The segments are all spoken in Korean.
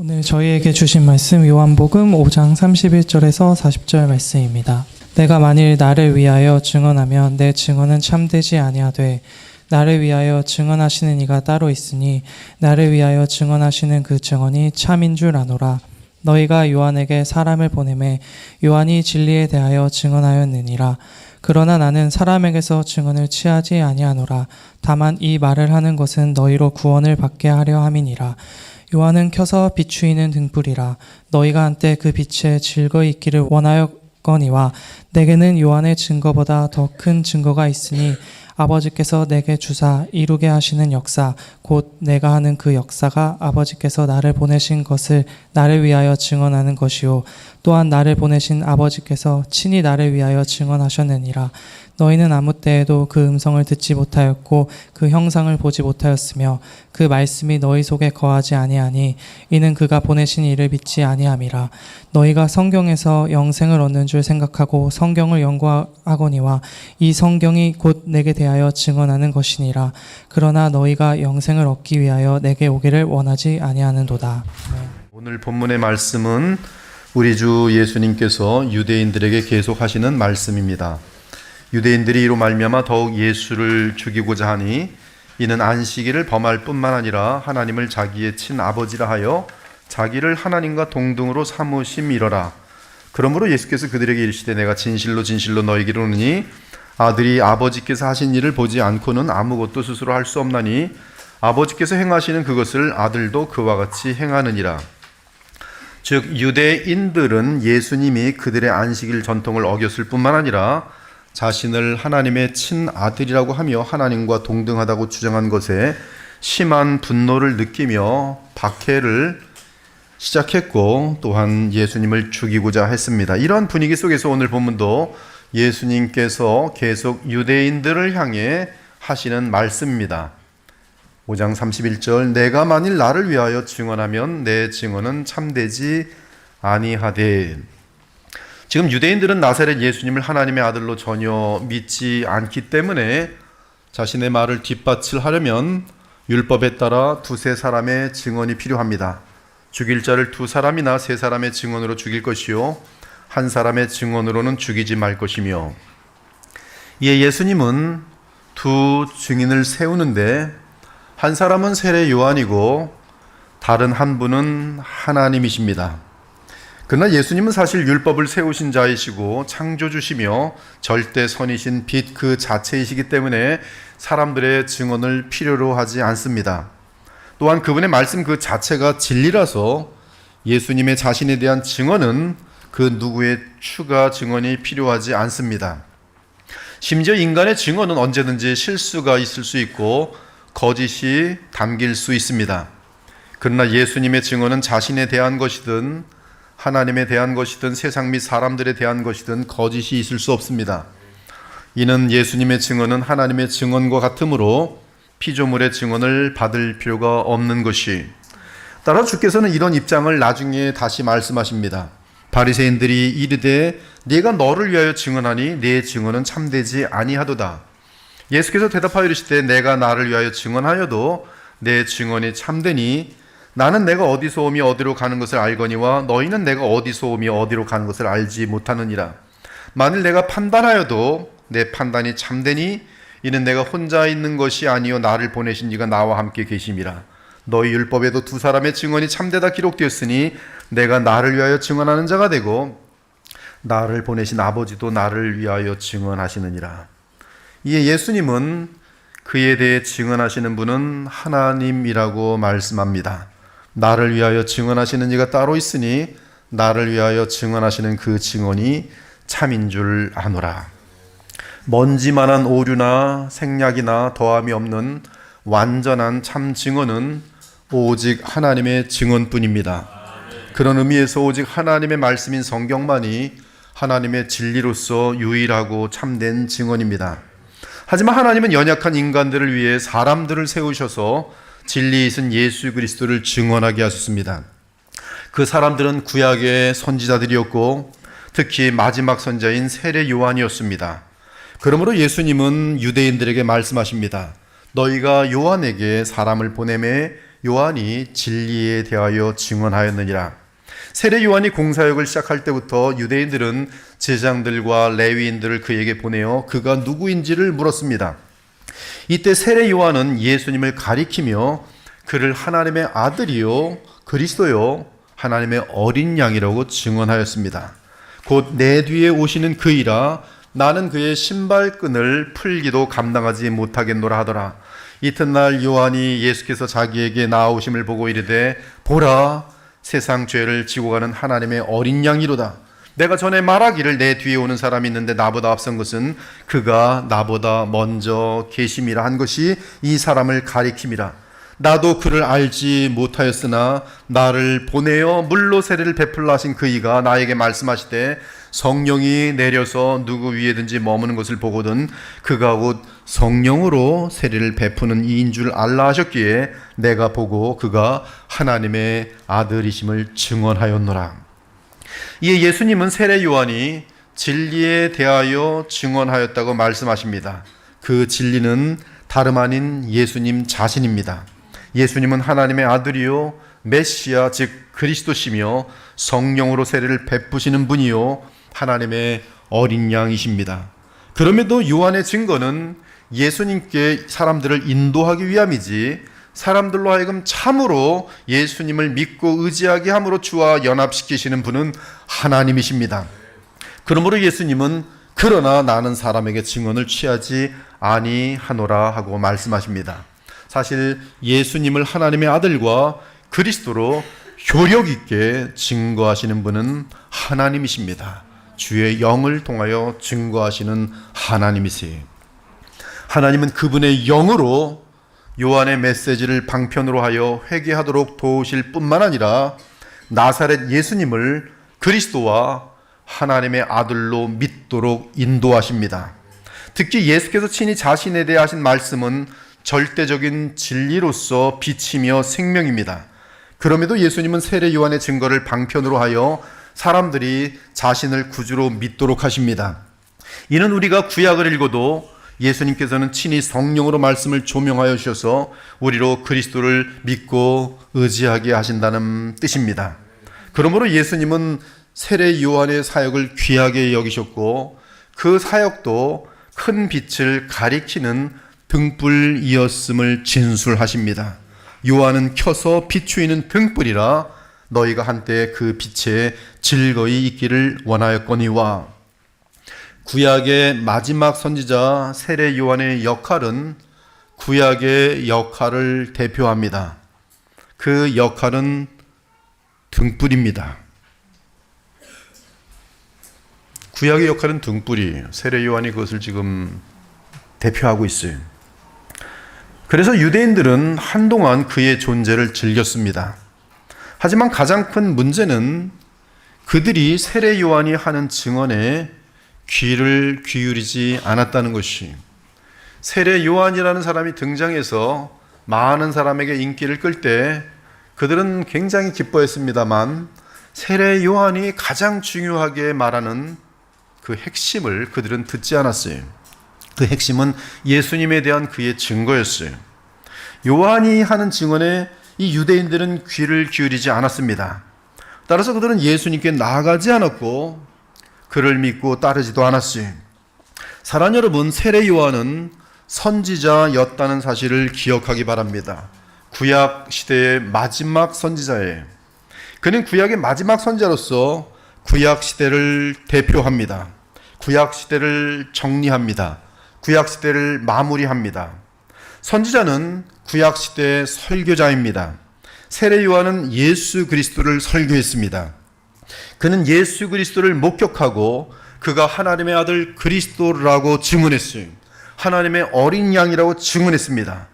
오늘 저희에게 주신 말씀 요한복음 5장 31절에서 40절 말씀입니다. 내가 만일 나를 위하여 증언하면 내 증언은 참되지 아니하되 나를 위하여 증언하시는 이가 따로 있으니 나를 위하여 증언하시는 그 증언이 참인 줄 아노라. 너희가 요한에게 사람을 보내매 요한이 진리에 대하여 증언하였느니라. 그러나 나는 사람에게서 증언을 취하지 아니하노라. 다만 이 말을 하는 것은 너희로 구원을 받게 하려 함이니라. 요한은 켜서 비추이는 등불이라. 너희가 한때 그 빛에 즐거이 있기를 원하였거니와 내게는 요한의 증거보다 더 큰 증거가 있으니 아버지께서 내게 주사 이루게 하시는 역사 곧 내가 하는 그 역사가 아버지께서 나를 보내신 것을 나를 위하여 증언하는 것이요 또한 나를 보내신 아버지께서 친히 나를 위하여 증언하셨느니라. 너희는 아무 때에도 그 음성을 듣지 못하였고 그 형상을 보지 못하였으며 그 말씀이 너희 속에 거하지 아니하니 이는 그가 보내신 이를 믿지 아니함이라. 너희가 성경에서 영생을 얻는 줄 생각하고 성경을 연구하거니와 이 성경이 곧 내게 대하여 증언하는 것이니라. 그러나 너희가 영생을 얻기 위하여 내게 오기를 원하지 아니하는도다. 오늘 본문의 말씀은 우리 주 예수님께서 유대인들에게 계속하시는 말씀입니다. 유대인들이 이로 말미암아 더욱 예수를 죽이고자 하니 이는 안식일을 범할 뿐만 아니라 하나님을 자기의 친아버지라 하여 자기를 하나님과 동등으로 삼으심이러라. 그러므로 예수께서 그들에게 이르시되 내가 진실로 진실로 너희에게 이르노니 아들이 아버지께서 하신 일을 보지 않고는 아무것도 스스로 할 수 없나니 아버지께서 행하시는 그것을 아들도 그와 같이 행하느니라. 즉 유대인들은 예수님이 그들의 안식일 전통을 어겼을 뿐만 아니라 자신을 하나님의 친아들이라고 하며 하나님과 동등하다고 주장한 것에 심한 분노를 느끼며 박해를 시작했고 또한 예수님을 죽이고자 했습니다. 이러한 분위기 속에서 오늘 본문도 예수님께서 계속 유대인들을 향해 하시는 말씀입니다. 5장 31절 내가 만일 나를 위하여 증언하면 내 증언은 참되지 아니하되. 지금 유대인들은 나사렛 예수님을 하나님의 아들로 전혀 믿지 않기 때문에 자신의 말을 뒷받침하려면 율법에 따라 두세 사람의 증언이 필요합니다. 죽일 자를 두 사람이나 세 사람의 증언으로 죽일 것이요 한 사람의 증언으로는 죽이지 말 것이며, 이에 예수님은 두 증인을 세우는데 한 사람은 세례 요한이고 다른 한 분은 하나님이십니다. 그러나 예수님은 사실 율법을 세우신 자이시고 창조주시며 절대선이신 빛 그 자체이시기 때문에 사람들의 증언을 필요로 하지 않습니다. 또한 그분의 말씀 그 자체가 진리라서 예수님의 자신에 대한 증언은 그 누구의 추가 증언이 필요하지 않습니다. 심지어 인간의 증언은 언제든지 실수가 있을 수 있고 거짓이 담길 수 있습니다. 그러나 예수님의 증언은 자신에 대한 것이든 하나님에 대한 것이든 세상 및 사람들에 대한 것이든 거짓이 있을 수 없습니다. 이는 예수님의 증언은 하나님의 증언과 같으므로 피조물의 증언을 받을 필요가 없는 것이. 따라 주께서는 이런 입장을 나중에 다시 말씀하십니다. 바리새인들이 이르되 네가 너를 위하여 증언하니 네 증언은 참되지 아니하도다. 예수께서 대답하여 이르시되 내가 나를 위하여 증언하여도 내 증언이 참되니 나는 내가 어디서 오며 어디로 가는 것을 알거니와 너희는 내가 어디서 오며 어디로 가는 것을 알지 못하느니라. 만일 내가 판단하여도 내 판단이 참되니 이는 내가 혼자 있는 것이 아니요 나를 보내신 이가 나와 함께 계심이라. 너희 율법에도 두 사람의 증언이 참되다 기록되었으니 내가 나를 위하여 증언하는 자가 되고 나를 보내신 아버지도 나를 위하여 증언하시느니라. 이에 예수님은 그에 대해 증언하시는 분은 하나님이라고 말씀합니다. 나를 위하여 증언하시는 이가 따로 있으니 나를 위하여 증언하시는 그 증언이 참인 줄 아노라. 먼지만한 오류나 생략이나 더함이 없는 완전한 참 증언은 오직 하나님의 증언뿐입니다. 그런 의미에서 오직 하나님의 말씀인 성경만이 하나님의 진리로서 유일하고 참된 증언입니다. 하지만 하나님은 연약한 인간들을 위해 사람들을 세우셔서 진리이신 예수 그리스도를 증언하게 하셨습니다. 그 사람들은 구약의 선지자들이었고 특히 마지막 선자인 세례 요한이었습니다. 그러므로 예수님은 유대인들에게 말씀하십니다. 너희가 요한에게 사람을 보내매 요한이 진리에 대하여 증언하였느니라. 세례 요한이 공사역을 시작할 때부터 유대인들은 제장들과 레위인들을 그에게 보내어 그가 누구인지를 물었습니다. 이때 세례 요한은 예수님을 가리키며 그를 하나님의 아들이요 그리스도요 하나님의 어린 양이라고 증언하였습니다. 곧 내 뒤에 오시는 그이라 나는 그의 신발끈을 풀기도 감당하지 못하겠노라 하더라. 이튿날 요한이 예수께서 자기에게 나아오심을 보고 이르되 보라 세상 죄를 지고 가는 하나님의 어린 양이로다. 내가 전에 말하기를 내 뒤에 오는 사람이 있는데 나보다 앞선 것은 그가 나보다 먼저 계심이라 한 것이 이 사람을 가리킴이라. 나도 그를 알지 못하였으나 나를 보내어 물로 세례를 베풀라 하신 그이가 나에게 말씀하시되 성령이 내려서 누구 위에든지 머무는 것을 보거든 그가 곧 성령으로 세례를 베푸는 이인 줄 알라 하셨기에 내가 보고 그가 하나님의 아들이심을 증언하였노라. 이에 예수님은 세례 요한이 진리에 대하여 증언하였다고 말씀하십니다. 그 진리는 다름 아닌 예수님 자신입니다. 예수님은 하나님의 아들이요 메시아 즉 그리스도시며 성령으로 세례를 베푸시는 분이요 하나님의 어린 양이십니다. 그럼에도 요한의 증거는 예수님께 사람들을 인도하기 위함이지 사람들로 하여금 참으로 예수님을 믿고 의지하게 함으로 주와 연합시키시는 분은 하나님이십니다. 그러므로 예수님은 그러나 나는 사람에게 증언을 취하지 아니하노라 하고 말씀하십니다. 사실 예수님을 하나님의 아들과 그리스도로 효력 있게 증거하시는 분은 하나님이십니다. 주의 영을 통하여 증거하시는 하나님이세요. 하나님은 그분의 영으로 요한의 메시지를 방편으로 하여 회개하도록 도우실 뿐만 아니라 나사렛 예수님을 그리스도와 하나님의 아들로 믿도록 인도하십니다. 특히 예수께서 친히 자신에 대해 하신 말씀은 절대적인 진리로서 빛이며 생명입니다. 그럼에도 예수님은 세례 요한의 증거를 방편으로 하여 사람들이 자신을 구주로 믿도록 하십니다. 이는 우리가 구약을 읽어도 예수님께서는 친히 성령으로 말씀을 조명하여 주셔서 우리로 그리스도를 믿고 의지하게 하신다는 뜻입니다. 그러므로 예수님은 세례 요한의 사역을 귀하게 여기셨고 그 사역도 큰 빛을 가리키는 등불이었음을 진술하십니다. 요한은 켜서 비추이는 등불이라 너희가 한때 그 빛에 즐거이 있기를 원하였거니와. 구약의 마지막 선지자 세례 요한의 역할은 구약의 역할을 대표합니다. 그 역할은 등불입니다. 구약의 역할은 등불이에요. 세례 요한이 그것을 지금 대표하고 있어요. 그래서 유대인들은 한동안 그의 존재를 즐겼습니다. 하지만 가장 큰 문제는 그들이 세례 요한이 하는 증언에 귀를 기울이지 않았다는 것이, 세례 요한이라는 사람이 등장해서 많은 사람에게 인기를 끌 때 그들은 굉장히 기뻐했습니다만 세례 요한이 가장 중요하게 말하는 그 핵심을 그들은 듣지 않았어요. 그 핵심은 예수님에 대한 그의 증거였어요. 요한이 하는 증언에 이 유대인들은 귀를 기울이지 않았습니다. 따라서 그들은 예수님께 나아가지 않았고 그를 믿고 따르지도 않았어요. 사랑하는 여러분, 세례 요한은 선지자였다는 사실을 기억하기 바랍니다. 구약 시대의 마지막 선지자예요. 그는 구약의 마지막 선지자로서 구약 시대를 대표합니다. 구약 시대를 정리합니다. 구약 시대를 마무리합니다. 선지자는 구약 시대의 설교자입니다. 세례 요한은 예수 그리스도를 설교했습니다. 그는 예수 그리스도를 목격하고 그가 하나님의 아들 그리스도라고 증언했어요. 하나님의 어린 양이라고 증언했습니다.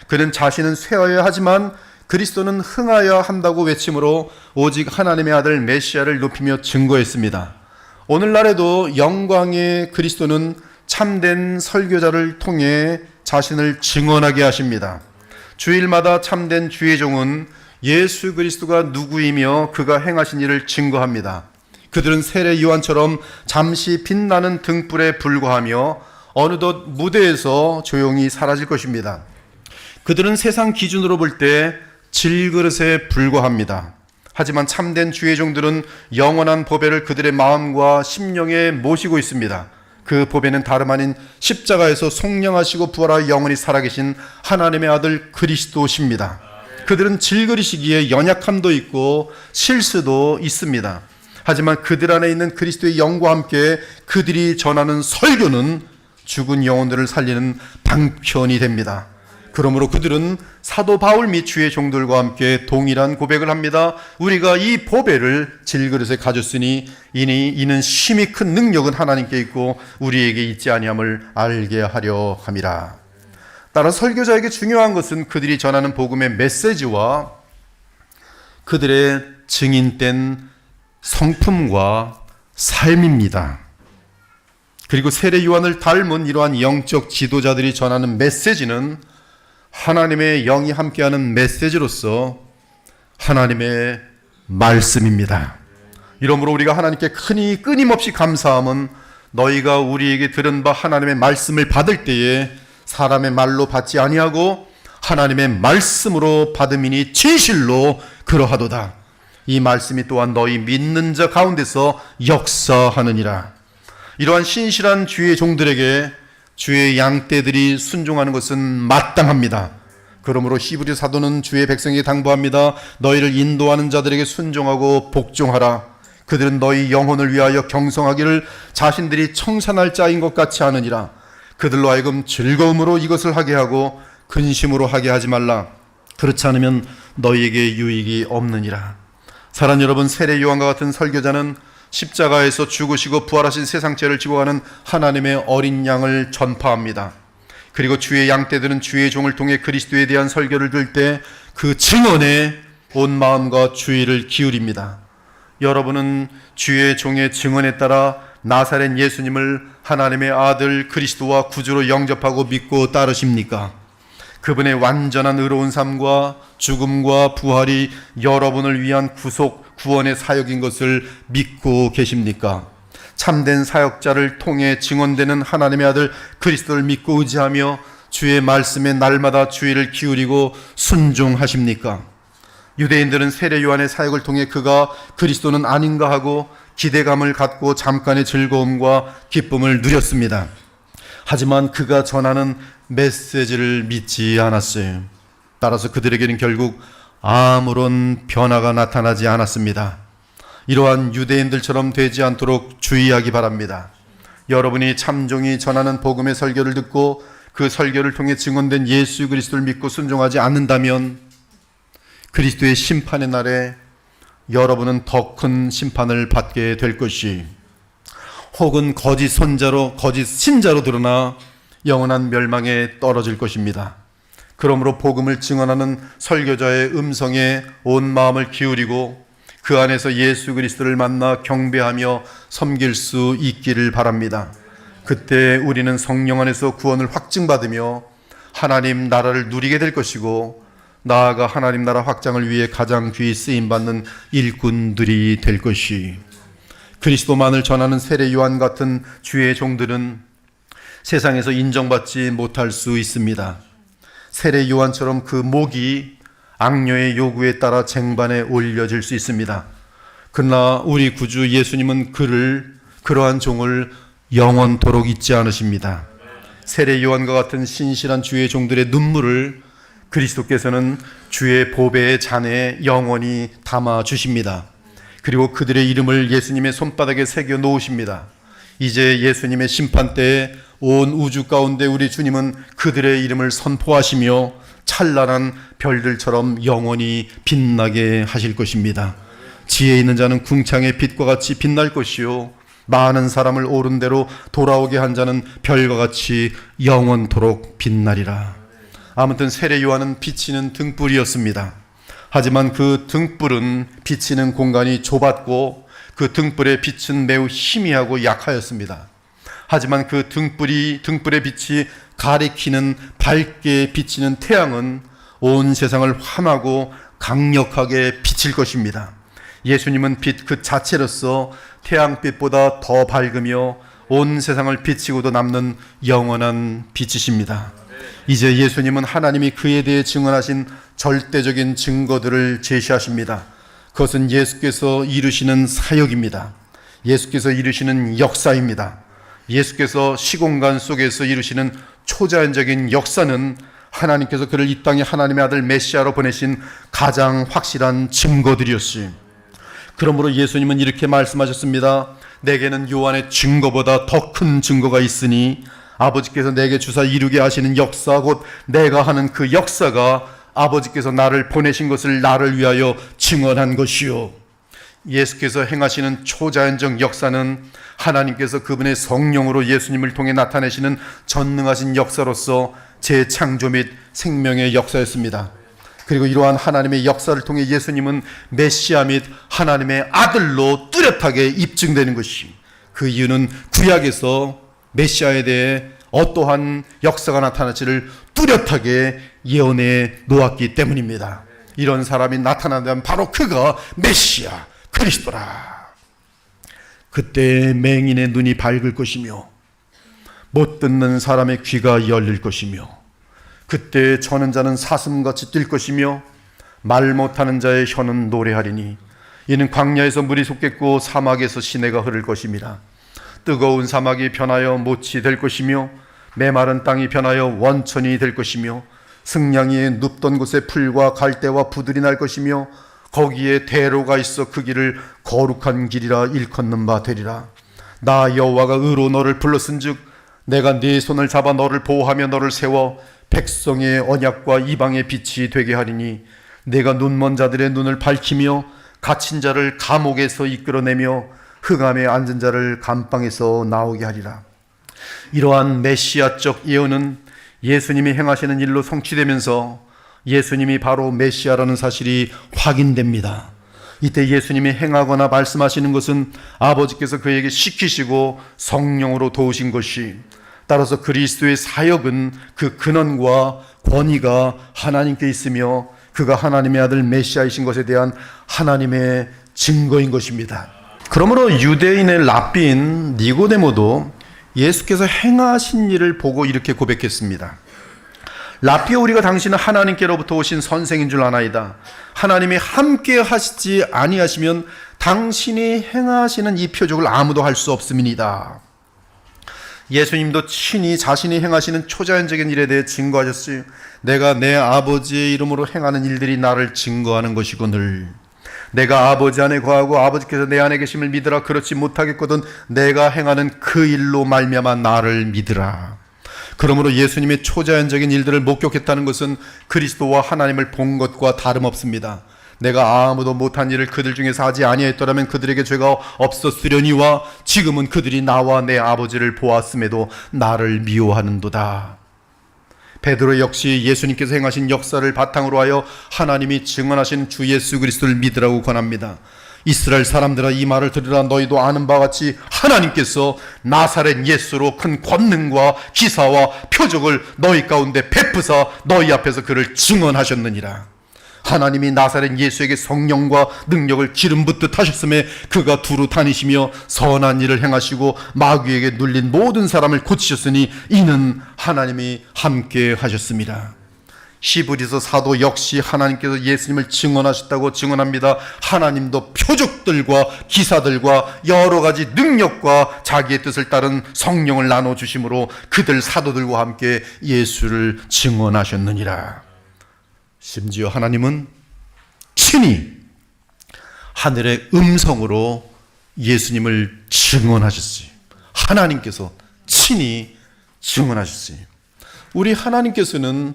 그는 자신은 쇠하여야 하지만 그리스도는 흥하여야 한다고 외침으로 오직 하나님의 아들 메시아를 높이며 증거했습니다. 오늘날에도 영광의 그리스도는 참된 설교자를 통해 자신을 증언하게 하십니다. 주일마다 참된 주의 종은 예수 그리스도가 누구이며 그가 행하신 일을 증거합니다. 그들은 세례 요한처럼 잠시 빛나는 등불에 불과하며 어느덧 무대에서 조용히 사라질 것입니다. 그들은 세상 기준으로 볼 때 질그릇에 불과합니다. 하지만 참된 주의 종들은 영원한 보배를 그들의 마음과 심령에 모시고 있습니다. 그 보배는 다름 아닌 십자가에서 속량하시고 부활하여 영원히 살아계신 하나님의 아들 그리스도십니다. 그들은 질그릇이기에 연약함도 있고 실수도 있습니다. 하지만 그들 안에 있는 그리스도의 영과 함께 그들이 전하는 설교는 죽은 영혼들을 살리는 방편이 됩니다. 그러므로 그들은 사도 바울 및 주의 종들과 함께 동일한 고백을 합니다. 우리가 이 보배를 질그릇에 가졌으니 이는 심히 큰 능력은 하나님께 있고 우리에게 있지 아니함을 알게 하려 함이라. 따라 설교자에게 중요한 것은 그들이 전하는 복음의 메시지와 그들의 증인된 성품과 삶입니다. 그리고 세례 요한을 닮은 이러한 영적 지도자들이 전하는 메시지는 하나님의 영이 함께하는 메시지로서 하나님의 말씀입니다. 이러므로 우리가 하나님께 끊임없이 감사함은 너희가 우리에게 들은 바 하나님의 말씀을 받을 때에 사람의 말로 받지 아니하고 하나님의 말씀으로 받음이니 진실로 그러하도다. 이 말씀이 또한 너희 믿는 자 가운데서 역사하느니라. 이러한 신실한 주의 종들에게 주의 양떼들이 순종하는 것은 마땅합니다. 그러므로 히브리 사도는 주의 백성에게 당부합니다. 너희를 인도하는 자들에게 순종하고 복종하라. 그들은 너희 영혼을 위하여 경성하기를 자신들이 청산할 자인 것 같이 하느니라. 그들로 하여금 즐거움으로 이것을 하게 하고 근심으로 하게 하지 말라. 그렇지 않으면 너희에게 유익이 없느니라. 사랑하는 여러분, 세례 요한과 같은 설교자는 십자가에서 죽으시고 부활하신 세상 죄를 지고 가는 하나님의 어린 양을 전파합니다. 그리고 주의 양떼들은 주의 종을 통해 그리스도에 대한 설교를 들을 때 그 증언에 온 마음과 주의를 기울입니다. 여러분은 주의 종의 증언에 따라 나사렛 예수님을 하나님의 아들 그리스도와 구주로 영접하고 믿고 따르십니까? 그분의 완전한 의로운 삶과 죽음과 부활이 여러분을 위한 구원의 사역인 것을 믿고 계십니까? 참된 사역자를 통해 증언되는 하나님의 아들 그리스도를 믿고 의지하며 주의 말씀에 날마다 주의를 기울이고 순종하십니까? 유대인들은 세례 요한의 사역을 통해 그가 그리스도는 아닌가 하고 기대감을 갖고 잠깐의 즐거움과 기쁨을 누렸습니다. 하지만 그가 전하는 메시지를 믿지 않았어요. 따라서 그들에게는 결국 아무런 변화가 나타나지 않았습니다. 이러한 유대인들처럼 되지 않도록 주의하기 바랍니다. 여러분이 참종이 전하는 복음의 설교를 듣고 그 설교를 통해 증언된 예수 그리스도를 믿고 순종하지 않는다면 그리스도의 심판의 날에 여러분은 더 큰 심판을 받게 될 것이, 혹은 거짓 선자로 거짓 신자로 드러나 영원한 멸망에 떨어질 것입니다. 그러므로 복음을 증언하는 설교자의 음성에 온 마음을 기울이고 그 안에서 예수 그리스도를 만나 경배하며 섬길 수 있기를 바랍니다. 그때 우리는 성령 안에서 구원을 확증받으며 하나님 나라를 누리게 될 것이고, 나아가 하나님 나라 확장을 위해 가장 귀히 쓰임받는 일꾼들이 될 것이, 그리스도만을 전하는 세례 요한 같은 주의 종들은 세상에서 인정받지 못할 수 있습니다. 세례 요한처럼 그 목이 악녀의 요구에 따라 쟁반에 올려질 수 있습니다. 그러나 우리 구주 예수님은 그러한 종을 영원토록 잊지 않으십니다. 세례 요한과 같은 신실한 주의 종들의 눈물을 그리스도께서는 주의 보배의 잔에 영원히 담아 주십니다. 그리고 그들의 이름을 예수님의 손바닥에 새겨 놓으십니다. 이제 예수님의 심판 때에 온 우주 가운데 우리 주님은 그들의 이름을 선포하시며 찬란한 별들처럼 영원히 빛나게 하실 것입니다. 지혜 있는 자는 궁창의 빛과 같이 빛날 것이요, 많은 사람을 옳은 대로 돌아오게 한 자는 별과 같이 영원토록 빛나리라. 아무튼 세례 요한은 비치는 등불이었습니다. 하지만 그 등불은 비치는 공간이 좁았고 그 등불의 빛은 매우 희미하고 약하였습니다. 하지만 그 등불의 빛이 가리키는 밝게 비치는 태양은 온 세상을 환하고 강력하게 비칠 것입니다. 예수님은 빛 그 자체로서 태양빛보다 더 밝으며 온 세상을 비치고도 남는 영원한 빛이십니다. 이제 예수님은 하나님이 그에 대해 증언하신 절대적인 증거들을 제시하십니다. 그것은 예수께서 이루시는 사역입니다. 예수께서 이루시는 역사입니다. 예수께서 시공간 속에서 이루시는 초자연적인 역사는 하나님께서 그를 이 땅에 하나님의 아들 메시아로 보내신 가장 확실한 증거들이었지. 그러므로 예수님은 이렇게 말씀하셨습니다. 내게는 요한의 증거보다 더 큰 증거가 있으니 아버지께서 내게 주사 이루게 하시는 역사, 곧 내가 하는 그 역사가 아버지께서 나를 보내신 것을 나를 위하여 증언한 것이요. 예수께서 행하시는 초자연적 역사는 하나님께서 그분의 성령으로 예수님을 통해 나타내시는 전능하신 역사로서 재창조 및 생명의 역사였습니다. 그리고 이러한 하나님의 역사를 통해 예수님은 메시아 및 하나님의 아들로 뚜렷하게 입증되는 것이, 그 이유는 구약에서 메시아에 대해 어떠한 역사가 나타날지를 뚜렷하게 예언해 놓았기 때문입니다. 이런 사람이 나타난다면 바로 그가 메시아 그리스도라. 그때 맹인의 눈이 밝을 것이며 못 듣는 사람의 귀가 열릴 것이며 그때 저는 자는 사슴같이 뛸 것이며 말 못하는 자의 혀는 노래하리니 이는 광야에서 물이 솟겠고 사막에서 시내가 흐를 것입니다. 뜨거운 사막이 변하여 못이 될 것이며 메마른 땅이 변하여 원천이 될 것이며 승냥이에 눕던 곳에 풀과 갈대와 부들이 날 것이며 거기에 대로가 있어 그 길을 거룩한 길이라 일컫는 바 되리라. 나 여호와가 의로 너를 불렀은즉 내가 네 손을 잡아 너를 보호하며 너를 세워 백성의 언약과 이방의 빛이 되게 하리니 내가 눈먼 자들의 눈을 밝히며 갇힌 자를 감옥에서 이끌어내며 흑암에 앉은 자를 감방에서 나오게 하리라. 이러한 메시아적 예언은 예수님이 행하시는 일로 성취되면서 예수님이 바로 메시아라는 사실이 확인됩니다. 이때 예수님이 행하거나 말씀하시는 것은 아버지께서 그에게 시키시고 성령으로 도우신 것이, 따라서 그리스도의 사역은 그 근원과 권위가 하나님께 있으며 그가 하나님의 아들 메시아이신 것에 대한 하나님의 증거인 것입니다. 그러므로 유대인의 랍비인 니고데모도 예수께서 행하신 일을 보고 이렇게 고백했습니다. 랍비여, 우리가 당신은 하나님께로부터 오신 선생인 줄 아나이다. 하나님이 함께 하시지 아니하시면 당신이 행하시는 이 표적을 아무도 할 수 없음이니이다. 예수님도 친히 자신이 행하시는 초자연적인 일에 대해 증거하셨으니 내가 내 아버지의 이름으로 행하는 일들이 나를 증거하는 것이거늘. 내가 아버지 안에 거하고 아버지께서 내 안에 계심을 믿으라. 그렇지 못하겠거든 내가 행하는 그 일로 말미암아 나를 믿으라. 그러므로 예수님의 초자연적인 일들을 목격했다는 것은 그리스도와 하나님을 본 것과 다름없습니다. 내가 아무도 못한 일을 그들 중에서 하지 아니하였더라면 그들에게 죄가 없었으려니와 지금은 그들이 나와 내 아버지를 보았음에도 나를 미워하는도다. 베드로 역시 예수님께서 행하신 역사를 바탕으로 하여 하나님이 증언하신 주 예수 그리스도를 믿으라고 권합니다. 이스라엘 사람들아, 이 말을 들으라. 너희도 아는 바와 같이 하나님께서 나사렛 예수로 큰 권능과 기사와 표적을 너희 가운데 베푸사 너희 앞에서 그를 증언하셨느니라. 하나님이 나사렛 예수에게 성령과 능력을 기름 붓듯 하셨음에 그가 두루 다니시며 선한 일을 행하시고 마귀에게 눌린 모든 사람을 고치셨으니 이는 하나님이 함께 하셨습니다. 히브리서 사도 역시 하나님께서 예수님을 증언하셨다고 증언합니다. 하나님도 표적들과 기사들과 여러 가지 능력과 자기의 뜻을 따른 성령을 나눠주심으로 그들 사도들과 함께 예수를 증언하셨느니라. 심지어 하나님은 친히 하늘의 음성으로 예수님을 증언하셨어요. 하나님께서 친히 증언하셨어요. 우리 하나님께서는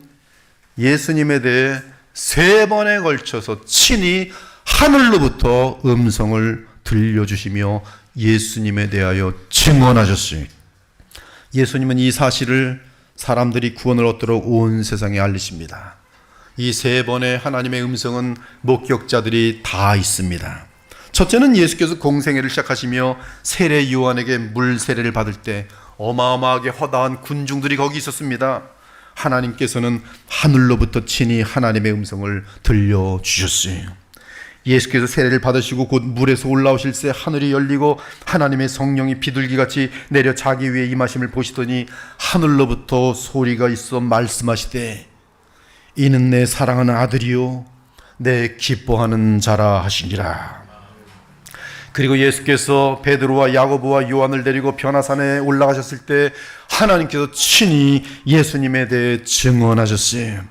예수님에 대해 3번에 걸쳐서 친히 하늘로부터 음성을 들려주시며 예수님에 대하여 증언하셨어요. 예수님은 이 사실을 사람들이 구원을 얻도록 온 세상에 알리십니다. 이 3번의 하나님의 음성은 목격자들이 다 있습니다. 첫째는 예수께서 공생애를 시작하시며 세례 요한에게 물 세례를 받을 때 어마어마하게 허다한 군중들이 거기 있었습니다. 하나님께서는 하늘로부터 친히 하나님의 음성을 들려주셨어요. 예수께서 세례를 받으시고 곧 물에서 올라오실 때 하늘이 열리고 하나님의 성령이 비둘기같이 내려 자기 위에 임하심을 보시더니 하늘로부터 소리가 있어 말씀하시되 이는 내 사랑하는 아들이요 내 기뻐하는 자라 하시니라. 그리고 예수께서 베드로와 야고보와 요한을 데리고 변화산에 올라가셨을 때 하나님께서 친히 예수님에 대해 증언하셨어요.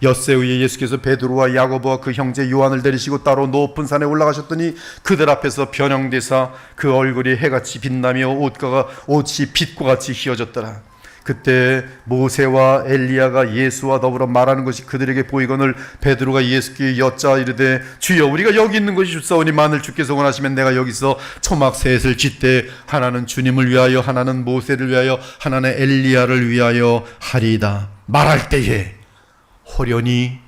엿새 후에 예수께서 베드로와 야고보와 그 형제 요한을 데리시고 따로 높은 산에 올라가셨더니 그들 앞에서 변형되사 그 얼굴이 해같이 빛나며 옷이 빛과 같이 휘어졌더라. 그때 모세와 엘리야가 예수와 더불어 말하는 것이 그들에게 보이거늘 베드로가 예수께 여짜 이르되 주여 우리가 여기 있는 것이 좋사오니 만일 주께서 원하시면 내가 여기서 초막 셋을 짓되 하나는 주님을 위하여 하나는 모세를 위하여 하나는 엘리야를 위하여 하리이다. 말할 때에 호련히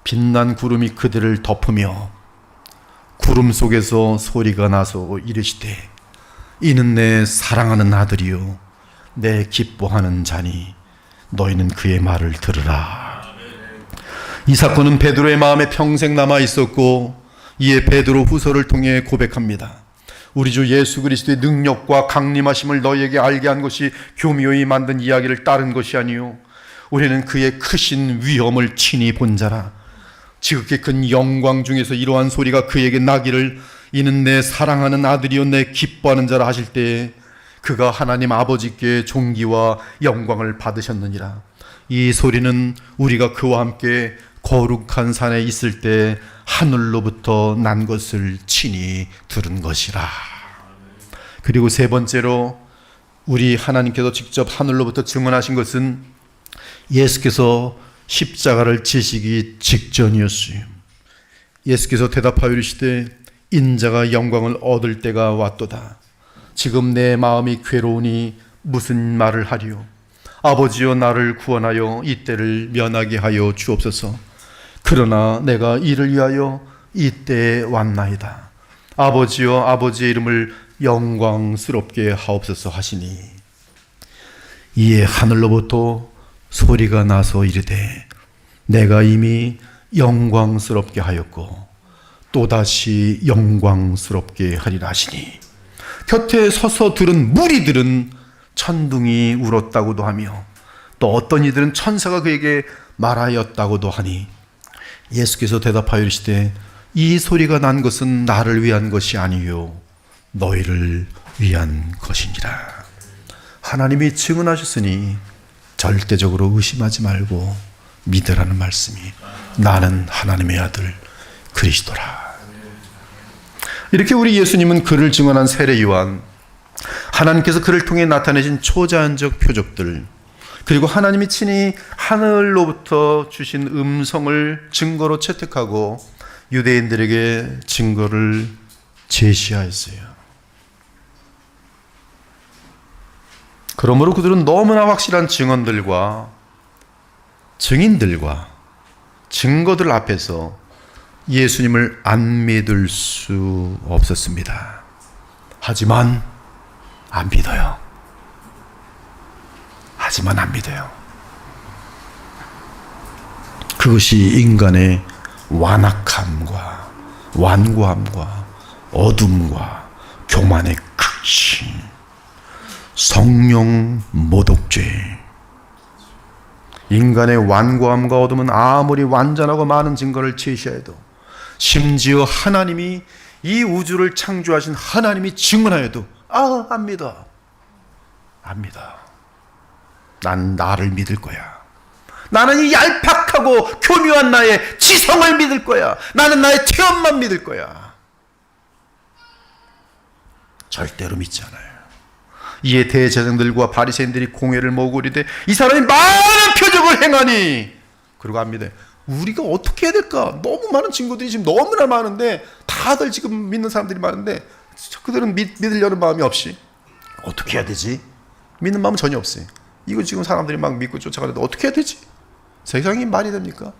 빛난 구름이 그들을 덮으며 구름 속에서 소리가 나서 이르시되 이는 내 사랑하는 아들이요 내 기뻐하는 자니 너희는 그의 말을 들으라. 이 사건은 베드로의 마음에 평생 남아 있었고 이에 베드로 후서를 통해 고백합니다. 우리 주 예수 그리스도의 능력과 강림하심을 너희에게 알게 한 것이 교묘히 만든 이야기를 따른 것이 아니요 우리는 그의 크신 위엄을 친히 본 자라. 지극히 큰 영광 중에서 이러한 소리가 그에게 나기를 이는 내 사랑하는 아들이요 내 기뻐하는 자라 하실 때에 그가 하나님 아버지께 존귀와 영광을 받으셨느니라. 이 소리는 우리가 그와 함께 거룩한 산에 있을 때 하늘로부터 난 것을 친히 들은 것이라. 그리고 세 번째로 우리 하나님께서 직접 하늘로부터 증언하신 것은 예수께서 십자가를 지시기 직전이었어요. 예수께서 대답하여 이르시되 인자가 영광을 얻을 때가 왔도다. 지금 내 마음이 괴로우니 무슨 말을 하리요. 아버지여 나를 구원하여 이때를 면하게 하여 주옵소서. 그러나 내가 이를 위하여 이때에 왔나이다. 아버지여 아버지의 이름을 영광스럽게 하옵소서 하시니 이에 하늘로부터 소리가 나서 이르되 내가 이미 영광스럽게 하였고 또다시 영광스럽게 하리라 하시니 곁에 서서 들은 무리들은 천둥이 울었다고도 하며 또 어떤 이들은 천사가 그에게 말하였다고도 하니 예수께서 대답하여 이르시되 이 소리가 난 것은 나를 위한 것이 아니요 너희를 위한 것이니라. 하나님이 증언하셨으니 절대적으로 의심하지 말고 믿으라는 말씀이 나는 하나님의 아들 그리스도라. 이렇게 우리 예수님은 그를 증언한 세례 요한, 하나님께서 그를 통해 나타내신 초자연적 표적들, 그리고 하나님이 친히 하늘로부터 주신 음성을 증거로 채택하고 유대인들에게 증거를 제시하였어요. 그러므로 그들은 너무나 확실한 증언들과 증인들과 증거들 앞에서 예수님을 안 믿을 수 없었습니다. 하지만 안 믿어요. 하지만 안 믿어요. 그것이 인간의 완악함과 완고함과 어둠과 교만의 극치, 성령 모독죄. 인간의 완고함과 어둠은 아무리 완전하고 많은 증거를 제시해도 심지어 하나님이 이 우주를 창조하신 하나님이 증언하여도 안 믿어. 안 믿어. 난 나를 믿을 거야. 나는 이 얄팍하고 교묘한 나의 지성을 믿을 거야. 나는 나의 체험만 믿을 거야. 절대로 믿지 않아요. 이에 대제사장들과 바리새인들이 공회를 모으고 이르되 이 사람이 많은 표적을 행하니, 그리고 안 믿어요. 우리가 어떻게 해야 될까? 너무 많은 친구들이 지금 너무나 많은데, 다들 지금 믿는 사람들이 많은데 그들은 믿으려는 마음이 없이 어떻게 해야 되지? 믿는 마음은 전혀 없어요. 이거 지금 사람들이 막 믿고 쫓아가는데 어떻게 해야 되지? 세상이 말이 됩니까?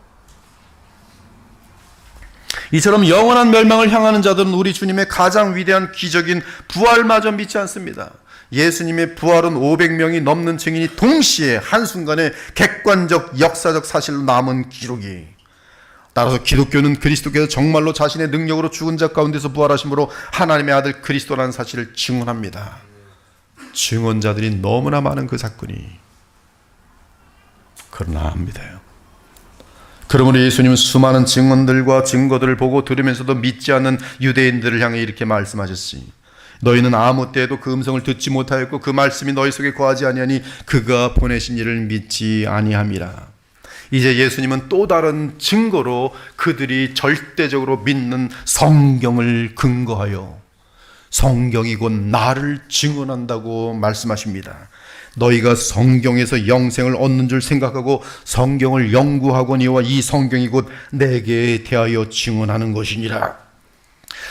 이처럼 영원한 멸망을 향하는 자들은 우리 주님의 가장 위대한 기적인 부활마저 믿지 않습니다. 예수님의 부활은 500명이 넘는 증인이 동시에 한순간에 객관적 역사적 사실로 남은 기록이 따라서 기독교는 그리스도께서 정말로 자신의 능력으로 죽은 자 가운데서 부활하심으로 하나님의 아들 그리스도라는 사실을 증언합니다. 증언자들이 너무나 많은 그 사건이 그러나 합니다요. 그러므로 예수님은 수많은 증언들과 증거들을 보고 들으면서도 믿지 않는 유대인들을 향해 이렇게 말씀하셨으니 너희는 아무 때에도 그 음성을 듣지 못하였고 그 말씀이 너희 속에 거하지 아니하니 그가 보내신 이를 믿지 아니함이라. 이제 예수님은 또 다른 증거로 그들이 절대적으로 믿는 성경을 근거하여 성경이 곧 나를 증언한다고 말씀하십니다. 너희가 성경에서 영생을 얻는 줄 생각하고 성경을 연구하거니와 이 성경이 곧 내게 대하여 증언하는 것이니라.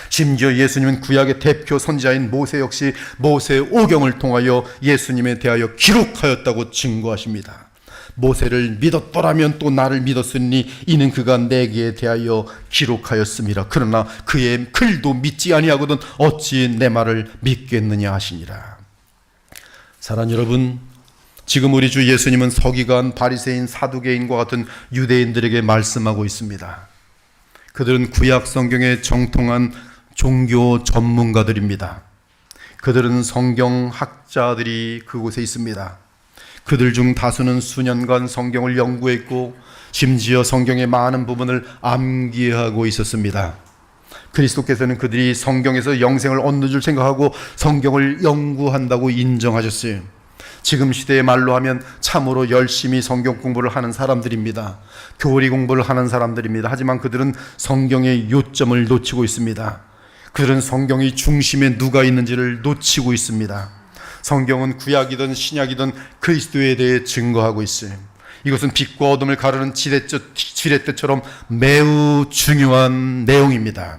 심지어 예수님은 구약의 대표 선지자인 모세 역시 모세 오경을 통하여 예수님에 대하여 기록하였다고 증거하십니다. 모세를 믿었더라면 또 나를 믿었으니 이는 그가 내게 대하여 기록하였습니다. 그러나 그의 글도 믿지 아니하거든 어찌 내 말을 믿겠느냐 하시니라. 사랑하는 여러분, 지금 우리 주 예수님은 서기관, 바리새인, 사두개인과 같은 유대인들에게 말씀하고 있습니다. 그들은 구약 성경에 정통한 종교 전문가들입니다. 그들은 성경 학자들이 그곳에 있습니다. 그들 중 다수는 수년간 성경을 연구했고 심지어 성경의 많은 부분을 암기하고 있었습니다. 그리스도께서는 그들이 성경에서 영생을 얻는 줄 생각하고 성경을 연구한다고 인정하셨어요. 지금 시대의 말로 하면 참으로 열심히 성경 공부를 하는 사람들입니다. 교리 공부를 하는 사람들입니다. 하지만 그들은 성경의 요점을 놓치고 있습니다. 그들은 성경의 중심에 누가 있는지를 놓치고 있습니다. 성경은 구약이든 신약이든 그리스도에 대해 증거하고 있어요. 이것은 빛과 어둠을 가르는 지렛대처럼 매우 중요한 내용입니다.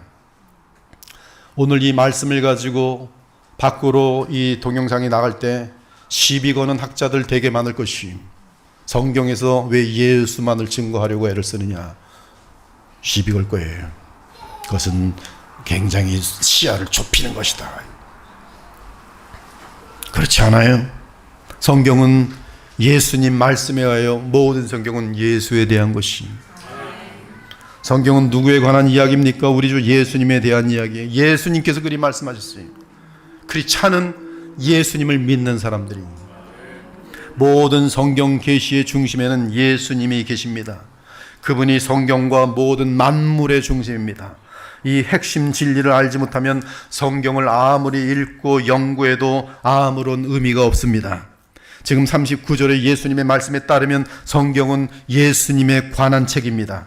오늘 이 말씀을 가지고 밖으로 이 동영상이 나갈 때 시비 거는 학자들 되게 많을 것이, 성경에서 왜 예수만을 증거하려고 애를 쓰느냐 시비 걸 거예요. 그것은 굉장히 시야를 좁히는 것이다. 그렇지 않아요. 성경은 예수님 말씀에 의하여 모든 성경은 예수에 대한 것이, 성경은 누구에 관한 이야기입니까? 우리 주 예수님에 대한 이야기예요. 예수님께서 그리 말씀하셨어요. 그리 차는 예수님을 믿는 사람들이, 모든 성경 계시의 중심에는 예수님이 계십니다. 그분이 성경과 모든 만물의 중심입니다. 이 핵심 진리를 알지 못하면 성경을 아무리 읽고 연구해도 아무런 의미가 없습니다. 지금 39절의 예수님의 말씀에 따르면 성경은 예수님에 관한 책입니다.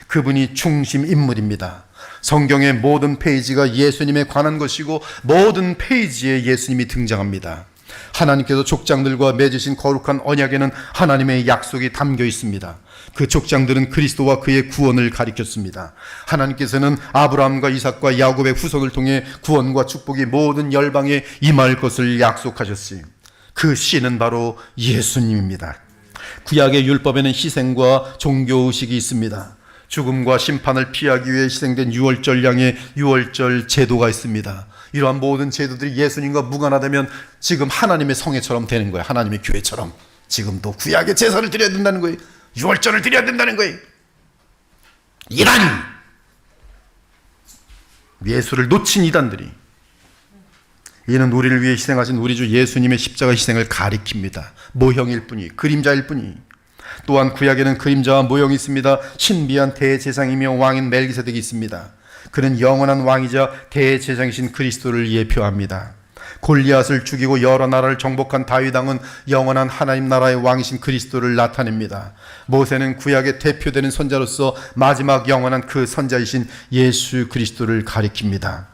그분이 중심 인물입니다. 성경의 모든 페이지가 예수님에 관한 것이고 모든 페이지에 예수님이 등장합니다. 하나님께서 족장들과 맺으신 거룩한 언약에는 하나님의 약속이 담겨 있습니다. 그 족장들은 그리스도와 그의 구원을 가리켰습니다. 하나님께서는 아브라함과 이삭과 야곱의 후손을 통해 구원과 축복이 모든 열방에 임할 것을 약속하셨어요. 그 씨는 바로 예수님입니다. 구약의 율법에는 희생과 종교의식이 있습니다. 죽음과 심판을 피하기 위해 희생된 유월절 양의 유월절 제도가 있습니다. 이러한 모든 제도들이 예수님과 무관하다면 지금 하나님의 성회처럼 되는 거예요. 하나님의 교회처럼 지금도 구약의 제사를 드려야 된다는 거예요. 유월절을 드려야 된다는 거예요. 이란 예수를 놓친 이단들이, 이는 우리를 위해 희생하신 우리 주 예수님의 십자가 희생을 가리킵니다. 모형일 뿐이, 그림자일 뿐이. 또한 구약에는 그림자와 모형이 있습니다. 신비한 대제사장이며 왕인 멜기세덱이 있습니다. 그는 영원한 왕이자 대제사장이신 그리스도를 예표합니다. 골리앗을 죽이고 여러 나라를 정복한 다윗 왕은 영원한 하나님 나라의 왕이신 그리스도를 나타냅니다. 모세는 구약의 대표되는 선자로서 마지막 영원한 그 선자이신 예수 그리스도를 가리킵니다.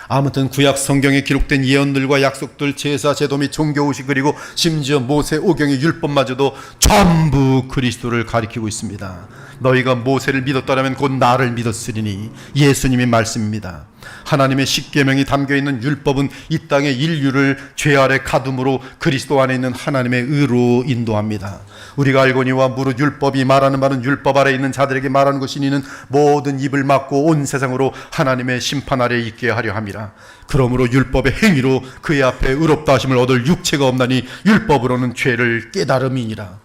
아무튼 구약 성경에 기록된 예언들과 약속들, 제사, 제도 및 종교의식, 그리고 심지어 모세 오경의 율법마저도 전부 그리스도를 가리키고 있습니다. 너희가 모세를 믿었더라면 곧 나를 믿었으리니, 예수님의 말씀입니다. 하나님의 십계명이 담겨있는 율법은 이 땅의 인류를 죄 아래 가둠으로 그리스도 안에 있는 하나님의 의로 인도합니다. 우리가 알거니와 무릇 율법이 말하는 바는 율법 아래 있는 자들에게 말하는 것이니는 모든 입을 막고 온 세상으로 하나님의 심판 아래 있게 하려 함이라. 그러므로 율법의 행위로 그의 앞에 의롭다 하심을 얻을 육체가 없나니 율법으로는 죄를 깨달음이니라.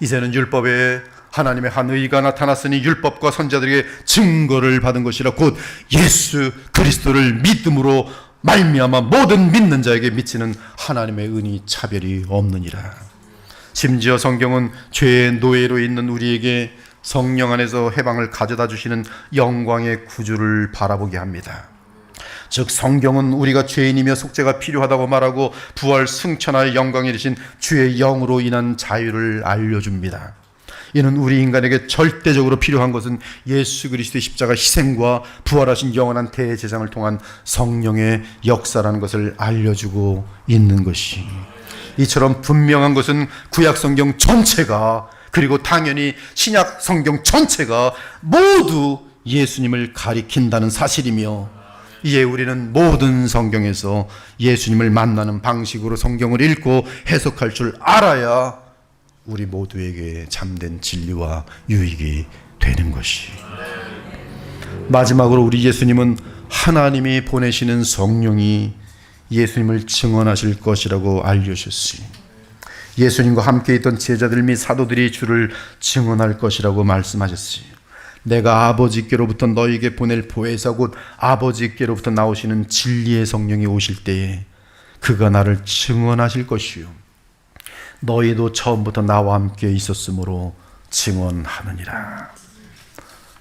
이제는 율법의 하나님의 한 의가 나타났으니 율법과 선지자들에게 증거를 받은 것이라 곧 예수 그리스도를 믿음으로 말미암아 모든 믿는 자에게 미치는 하나님의 은이 차별이 없느니라. 심지어 성경은 죄의 노예로 있는 우리에게 성령 안에서 해방을 가져다 주시는 영광의 구주를 바라보게 합니다. 즉 성경은 우리가 죄인이며 속죄가 필요하다고 말하고 부활 승천하여 영광에 이르신 주의 영으로 인한 자유를 알려줍니다. 이는 우리 인간에게 절대적으로 필요한 것은 예수 그리스도의 십자가 희생과 부활하신 영원한 대제사장을 통한 성령의 역사라는 것을 알려주고 있는 것이, 이처럼 분명한 것은 구약 성경 전체가, 그리고 당연히 신약 성경 전체가 모두 예수님을 가리킨다는 사실이며, 이에 우리는 모든 성경에서 예수님을 만나는 방식으로 성경을 읽고 해석할 줄 알아야 우리 모두에게 참된 진리와 유익이 되는 것이. 마지막으로 우리 예수님은 하나님이 보내시는 성령이 예수님을 증언하실 것이라고 알려주셨어요. 예수님과 함께 있던 제자들 및 사도들이 주를 증언할 것이라고 말씀하셨어요. 내가 아버지께로부터 너에게 보낼 보혜사 곧 아버지께로부터 나오시는 진리의 성령이 오실 때에 그가 나를 증언하실 것이요 너희도 처음부터 나와 함께 있었으므로 증언하느니라.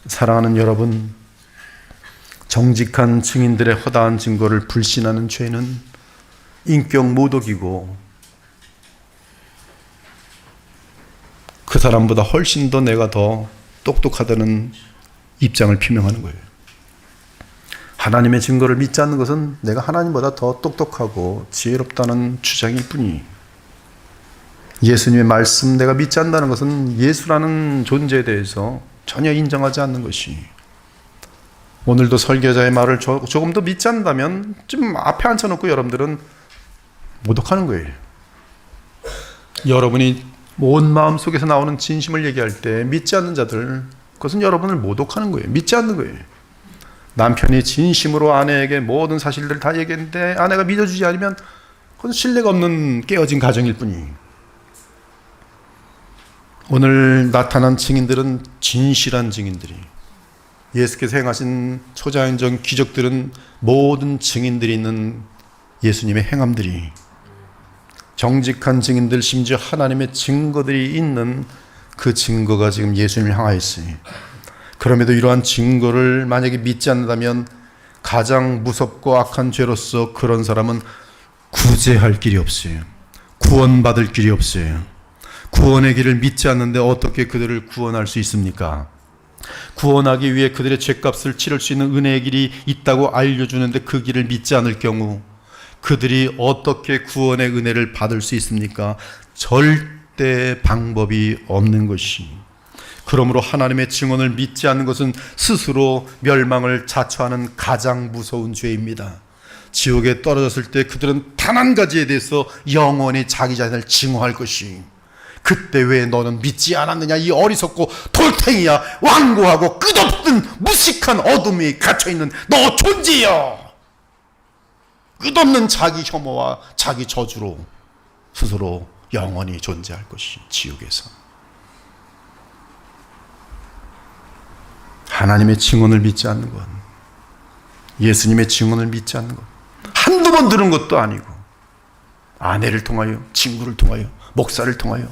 사랑하는 여러분, 정직한 증인들의 허다한 증거를 불신하는 죄는 인격 모독이고 그 사람보다 훨씬 더 내가 더 똑똑하다는 입장을 표명하는 거예요. 하나님의 증거를 믿지 않는 것은 내가 하나님보다 더 똑똑하고 지혜롭다는 주장일 뿐이, 예수님의 말씀 내가 믿지 않는다는 것은 예수라는 존재에 대해서 전혀 인정하지 않는 것이, 오늘도 설교자의 말을 조금 더 믿지 않는다면 좀 앞에 앉혀놓고 여러분들은 모독하는 거예요. 여러분이 온 마음 속에서 나오는 진심을 얘기할 때 믿지 않는 자들, 그것은 여러분을 모독하는 거예요. 믿지 않는 거예요. 남편이 진심으로 아내에게 모든 사실들을 다 얘기했는데 아내가 믿어주지 않으면 그건 신뢰가 없는 깨어진 가정일 뿐이에요. 오늘 나타난 증인들은 진실한 증인들이, 예수께서 행하신 초자연적 기적들은 모든 증인들이 있는 예수님의 행함들이, 정직한 증인들, 심지어 하나님의 증거들이 있는 그 증거가 지금 예수님을 향하였으니, 그럼에도 이러한 증거를 만약에 믿지 않는다면 가장 무섭고 악한 죄로서 그런 사람은 구제할 길이 없어요. 구원받을 길이 없어요. 구원의 길을 믿지 않는데 어떻게 그들을 구원할 수 있습니까? 구원하기 위해 그들의 죄값을 치를 수 있는 은혜의 길이 있다고 알려주는데 그 길을 믿지 않을 경우 그들이 어떻게 구원의 은혜를 받을 수 있습니까? 절대 방법이 없는 것이. 그러므로 하나님의 증언을 믿지 않는 것은 스스로 멸망을 자초하는 가장 무서운 죄입니다. 지옥에 떨어졌을 때 그들은 단 한 가지에 대해서 영원히 자기 자신을 증오할 것이, 그때 왜 너는 믿지 않았느냐 이 어리석고 돌탱이야, 완고하고 끝없는 무식한 어둠이 갇혀있는 너 존재여. 끝없는 자기 혐오와 자기 저주로 스스로 영원히 존재할 것이 지옥에서. 하나님의 증언을 믿지 않는 것, 예수님의 증언을 믿지 않는 것, 한두 번 들은 것도 아니고 아내를 통하여, 친구를 통하여, 목사를 통하여,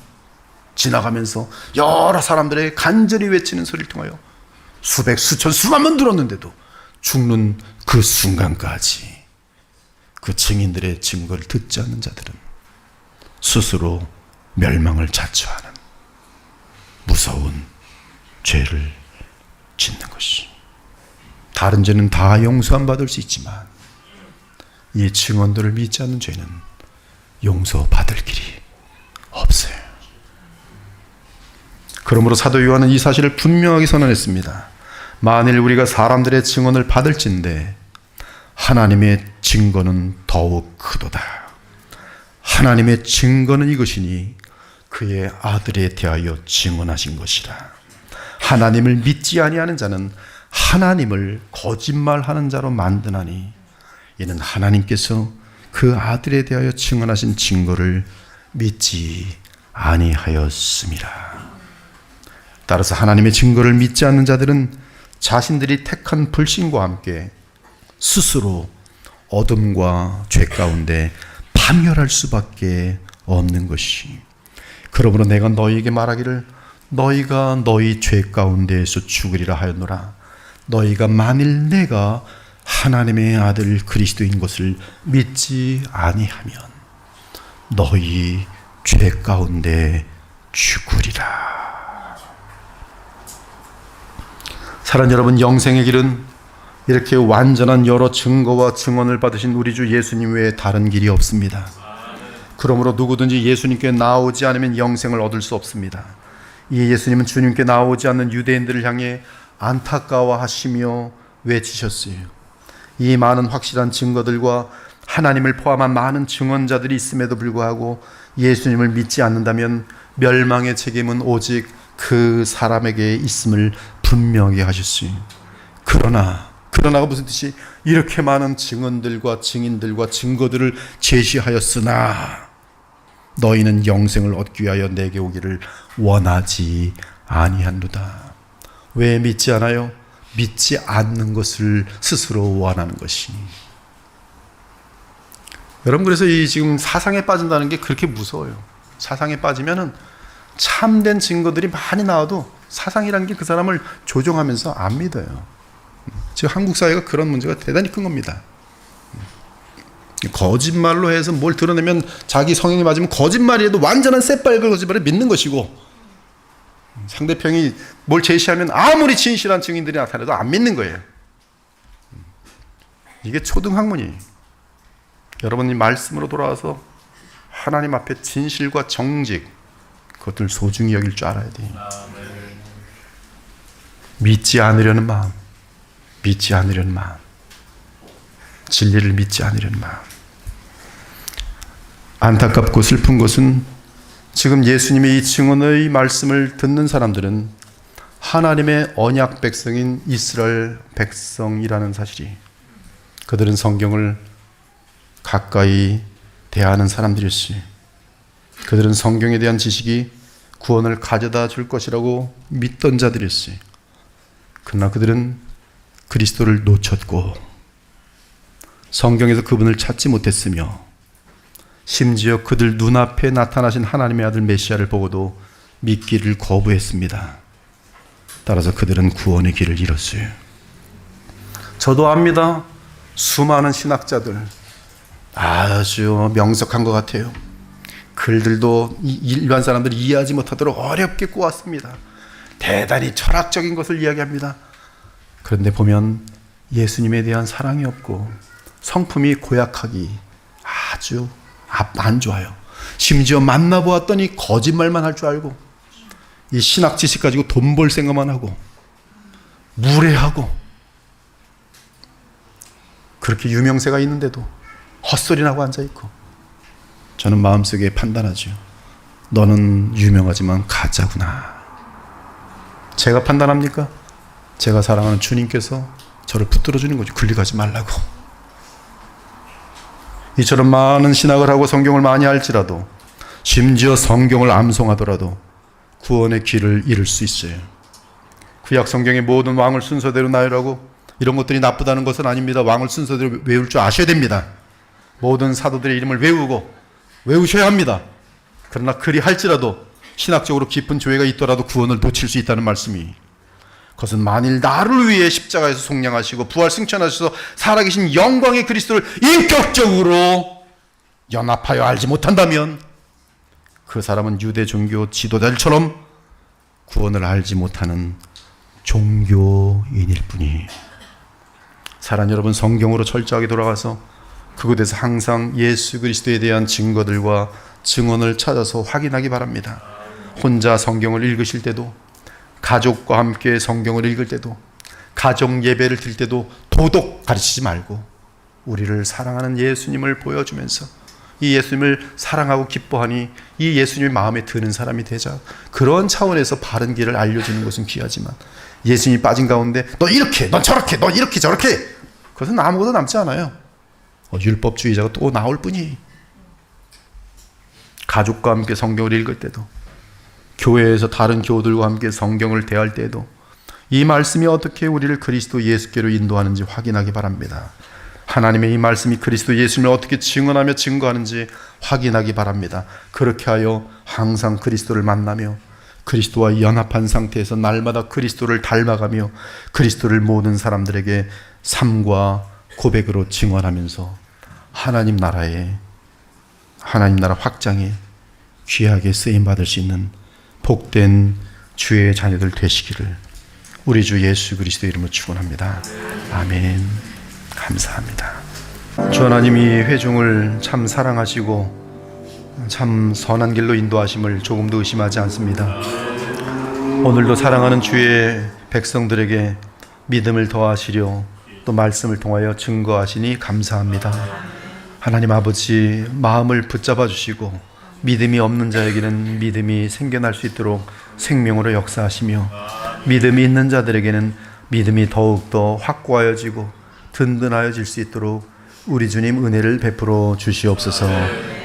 지나가면서 여러 사람들의 간절히 외치는 소리를 통하여 수백, 수천, 수만 번 들었는데도 죽는 그 순간까지 그 증인들의 증거를 듣지 않는 자들은 스스로 멸망을 자초하는 무서운 죄를 짓는 것이. 다른 죄는 다 용서 안 받을 수 있지만 이 증언들을 믿지 않는 죄는 용서받을 길이 없어요. 그러므로 사도 요한은 이 사실을 분명하게 선언했습니다. 만일 우리가 사람들의 증언을 받을진대 하나님의 증거는 더욱 크도다. 하나님의 증거는 이것이니 그의 아들에 대하여 증언하신 것이라. 하나님을 믿지 아니하는 자는 하나님을 거짓말하는 자로 만드나니 이는 하나님께서 그 아들에 대하여 증언하신 증거를 믿지 아니하였음이라. 따라서 하나님의 증거를 믿지 않는 자들은 자신들이 택한 불신과 함께 스스로 어둠과 죄 가운데 파멸할 수밖에 없는 것이. 그러므로 내가 너희에게 말하기를 너희가 너희 죄 가운데에서 죽으리라 하였노라. 너희가 만일 내가 하나님의 아들 그리스도인 것을 믿지 아니하면 너희 죄 가운데 죽으리라. 사랑하는 여러분, 영생의 길은 이렇게 완전한 여러 증거와 증언을 받으신 우리 주 예수님 외에 다른 길이 없습니다. 그러므로 누구든지 예수님께 나오지 않으면 영생을 얻을 수 없습니다. 이 예수님은 주님께 나오지 않는 유대인들을 향해 안타까워하시며 외치셨어요. 이 많은 확실한 증거들과 하나님을 포함한 많은 증언자들이 있음에도 불구하고 예수님을 믿지 않는다면 멸망의 책임은 오직 그 사람에게 있음을 분명히 하셨어요. 그러나가 무슨 뜻이, 이렇게 많은 증언들과 증인들과 증거들을 제시하였으나 너희는 영생을 얻기 위하여 내게 오기를 원하지 아니한도다. 왜 믿지 않아요? 믿지 않는 것을 스스로 원하는 것이. 여러분, 그래서 이 지금 사상에 빠진다는 게 그렇게 무서워요. 사상에 빠지면은 참된 증거들이 많이 나와도 사상이라는 게 그 사람을 조종하면서 안 믿어요. 지금 한국 사회가 그런 문제가 대단히 큰 겁니다. 거짓말로 해서 뭘 드러내면 자기 성향이 맞으면 거짓말이라도 완전한 새빨간 거짓말을 믿는 것이고, 상대편이 뭘 제시하면 아무리 진실한 증인들이 나타나도 안 믿는 거예요. 이게 초등학문이에요. 여러분이 말씀으로 돌아와서 하나님 앞에 진실과 정직, 그것들 소중히 여길 줄 알아야 돼요. 믿지 않으려는 마음, 믿지 않으려는 마음, 진리를 믿지 않으려는 마음. 안타깝고 슬픈 것은 지금 예수님의 이 증언의 말씀을 듣는 사람들은 하나님의 언약 백성인 이스라엘 백성이라는 사실이, 그들은 성경을 가까이 대하는 사람들이었지. 그들은 성경에 대한 지식이 구원을 가져다 줄 것이라고 믿던 자들이었지. 그러나 그들은 그리스도를 놓쳤고 성경에서 그분을 찾지 못했으며, 심지어 그들 눈앞에 나타나신 하나님의 아들 메시아를 보고도 믿기를 거부했습니다. 따라서 그들은 구원의 길을 잃었어요. 저도 압니다. 수많은 신학자들, 아주 명석한 것 같아요. 글들도 일반 사람들이 이해하지 못하도록 어렵게 꼬았습니다. 대단히 철학적인 것을 이야기합니다. 그런데 보면 예수님에 대한 사랑이 없고 성품이 고약하기 아주 안 좋아요. 심지어 만나보았더니 거짓말만 할 줄 알고, 이 신학 지식 가지고 돈 벌 생각만 하고 무례하고, 그렇게 유명세가 있는데도 헛소리나고 앉아있고, 저는 마음속에 판단하죠. 너는 유명하지만 가짜구나. 제가 판단합니까? 제가 사랑하는 주님께서 저를 붙들어 주는 거죠. 굴리가지 말라고. 이처럼 많은 신학을 하고 성경을 많이 알지라도, 심지어 성경을 암송하더라도 구원의 길을 잃을 수 있어요. 구약 성경의 모든 왕을 순서대로 나열하고 이런 것들이 나쁘다는 것은 아닙니다. 왕을 순서대로 외울 줄 아셔야 됩니다. 모든 사도들의 이름을 외우셔야 합니다. 그러나 그리 할지라도 신학적으로 깊은 조예가 있더라도 구원을 놓칠 수 있다는 말씀이, 그것은 만일 나를 위해 십자가에서 속량하시고 부활 승천하셔서 살아계신 영광의 그리스도를 인격적으로 연합하여 알지 못한다면 그 사람은 유대 종교 지도자들처럼 구원을 알지 못하는 종교인일 뿐이에요. 사랑하는 여러분, 성경으로 철저하게 돌아가서 그곳에서 항상 예수 그리스도에 대한 증거들과 증언을 찾아서 확인하기 바랍니다. 혼자 성경을 읽으실 때도, 가족과 함께 성경을 읽을 때도, 가정 예배를 드릴 때도 도덕 가르치지 말고 우리를 사랑하는 예수님을 보여주면서 이 예수님을 사랑하고 기뻐하니 이 예수님의 마음에 드는 사람이 되자. 그런 차원에서 바른 길을 알려주는 것은 귀하지만, 예수님이 빠진 가운데 너 이렇게, 너 저렇게, 너 이렇게 저렇게, 그것은 아무것도 남지 않아요. 율법주의자가 또 나올 뿐이. 가족과 함께 성경을 읽을 때도, 교회에서 다른 교우들과 함께 성경을 대할 때에도 이 말씀이 어떻게 우리를 그리스도 예수께로 인도하는지 확인하기 바랍니다. 하나님의 이 말씀이 그리스도 예수님을 어떻게 증언하며 증거하는지 확인하기 바랍니다. 그렇게 하여 항상 그리스도를 만나며 그리스도와 연합한 상태에서 날마다 그리스도를 닮아가며 그리스도를 모든 사람들에게 삶과 고백으로 증언하면서 하나님 나라 확장에 귀하게 쓰임받을 수 있는 복된 주의 자녀들 되시기를 우리 주 예수 그리스도 이름으로 축원합니다. 아멘. 감사합니다. 주 하나님이 회중을 참 사랑하시고 참 선한 길로 인도하심을 조금도 의심하지 않습니다. 오늘도 사랑하는 주의 백성들에게 믿음을 더하시려 또 말씀을 통하여 증거하시니 감사합니다. 하나님 아버지, 마음을 붙잡아 주시고 믿음이 없는 자에게는 믿음이 생겨날 수 있도록 생명으로 역사하시며 믿음이 있는 자들에게는 믿음이 더욱더 확고하여지고 든든하여질 수 있도록 우리 주님 은혜를 베풀어 주시옵소서.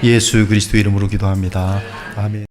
예수 그리스도 이름으로 기도합니다. 아멘.